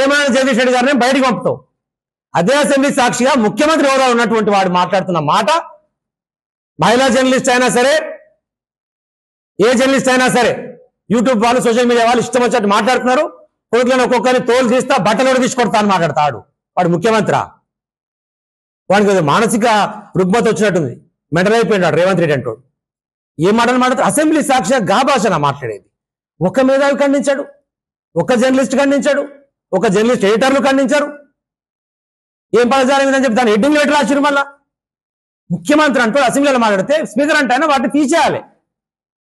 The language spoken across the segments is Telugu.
ఏమైనా జగదీష్ రెడ్డి గారిని బయటికి పంపుతావు. అదే అసెంబ్లీ సాక్షిగా ముఖ్యమంత్రి హోదా ఉన్నటువంటి వాడు మాట్లాడుతున్న మాట, మహిళా జర్నలిస్ట్ అయినా సరే, ఏ జర్నలిస్ట్ అయినా సరే, యూట్యూబ్ వాళ్ళు, సోషల్ మీడియా వాళ్ళు ఇష్టం వచ్చినట్టు మాట్లాడుతున్నారు. కొడుకులను ఒక్కొక్కరిని తోలు తీస్తా, బట్టలు తీసుకొడతా అని మాట్లాడతాడు. వాడు ముఖ్యమంత్రి. వాడికి మానసిక రుగ్మత వచ్చినట్టుంది, మెంటల్ అయిపోయినాడు రేవంత్ రెడ్డి అంటాడు. ఏ మాటలు మాట్లాడుతాడు? అసెంబ్లీ సాక్షిగా గా భాషన మాట్లాడేది. ఒక మేధావి ఖండించాడు, ఒక జర్నలిస్ట్ ఖండించాడు, ఒక జర్నలిస్ట్ ఎడిటర్లు ఖండించారు. ఏం పదజాలం అని చెప్పి దాని హెడ్డింగ్ లెటర్ రాసిరు. మళ్ళా ముఖ్యమంత్రి అంటూ అసెంబ్లీలో మాట్లాడితే స్పీకర్ అంటే ఆయన వాటిని తీసేయాలి,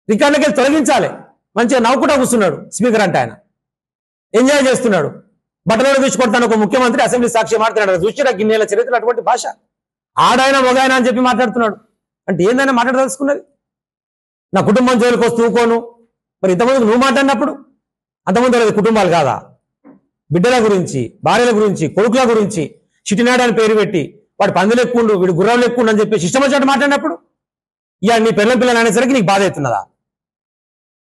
రికార్డులకి తొలగించాలి. మంచిగా నవ్వుకుంటా కూర్చున్నాడు స్పీకర్ అంటే. ఆయన ఎంజాయ్ చేస్తున్నాడు. బట్టలు తీసుకొడతాను ఒక ముఖ్యమంత్రి అసెంబ్లీ సాక్షి మాట్లాడాడు. చూసిరా గిన్నెల చరిత్ర అటువంటి భాష. ఆడాయన మొగాయన అని చెప్పి మాట్లాడుతున్నాడు. అంటే ఏందైనా మాట్లాడదలుచుకున్నది? నా కుటుంబం జోలికి వస్తూ ఊకోను. మరి ఇంతమందికి నువ్వు మాట్లాడినప్పుడు అంతమంది లేదు కుటుంబాలు కాదా? బిడ్డల గురించి, భార్యల గురించి, కొడుకుల గురించి చిటినాడు అని పేరు పెట్టి వాడు పందులు ఎక్కుండు, వీడు గుర్రాలు ఎక్కుండు అని చెప్పి ఇష్టం వచ్చినట్టు మాట్లాడినప్పుడు ఇక నీ పిల్లలు అనేసరికి నీకు బాధ అవుతున్నదా?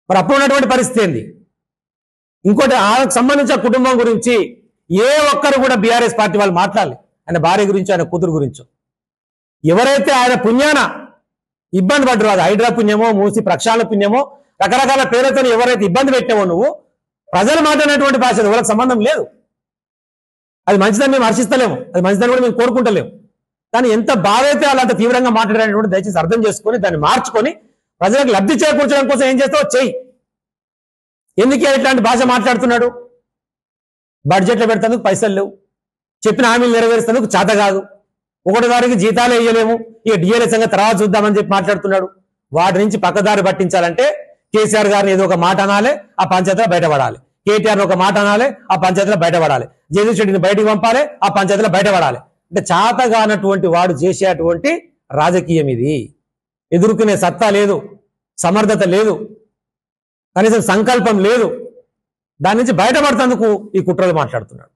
మరి అప్పుడు ఉన్నటువంటి పరిస్థితి ఏంది? ఇంకోటి, ఆయనకు సంబంధించిన కుటుంబం గురించి ఏ ఒక్కరు కూడా బీఆర్ఎస్ పార్టీ వాళ్ళు మాట్లాడాలి. ఆయన భార్య గురించి, ఆయన కూతురు గురించో. ఎవరైతే ఆయన పుణ్యాన ఇబ్బంది పడ్డరు, అది హైడ్రా పుణ్యమో, మూసి ప్రక్షాళన పుణ్యమో, రకరకాల పేర్లతో ఎవరైతే ఇబ్బంది పెట్టావో నువ్వు, ప్రజలు మాట్లాడినటువంటి భాష ఎవరికి సంబంధం లేదు. అది మంచిదని మేము హర్షిస్తలేము, అది మంచిదని కూడా మేము కోరుకుంటలేము. కానీ ఎంత బాధ అయితే వాళ్ళు అంత తీవ్రంగా మాట్లాడేటువంటి దయచేసి అర్థం చేసుకొని దాన్ని మార్చుకొని ప్రజలకు లబ్ధి చేకూర్చడం కోసం ఏం చేస్తావో చెయ్యి. ఎందుకే ఇట్లాంటి భాష మాట్లాడుతున్నాడు? బడ్జెట్లో పెడతానికి పైసలు లేవు, చెప్పిన హామీలు నెరవేరుస్తానికి చేత కాదు, 1వ తారీఖు జీతాలు వేయలేము, ఇక డిఎల్ఏ సంగతి తర్వాత చూద్దామని చెప్పి మాట్లాడుతున్నాడు. వాటి నుంచి పక్కదారి పట్టించాలంటే కేసీఆర్ గారిని ఏదో ఒక మాట అనాలి, ఆ పంచాయతీలో బయటపడాలి. కేటీఆర్ని ఒక మాట అనాలి, ఆ పంచాయతీలో బయటపడాలి. జగదీష్ రెడ్డిని బయటికి పంపాలి, ఆ పంచాయతీలో బయటపడాలి. అంటే చాతగానటువంటి వాడు చేసేటువంటి రాజకీయం ఇది. ఎదుర్కొనే సత్తా లేదు, సమర్థత లేదు, కనీసం సంకల్పం లేదు. దాని నుంచి బయటపడుతందుకు ఈ కుట్రలు మాట్లాడుతున్నాడు.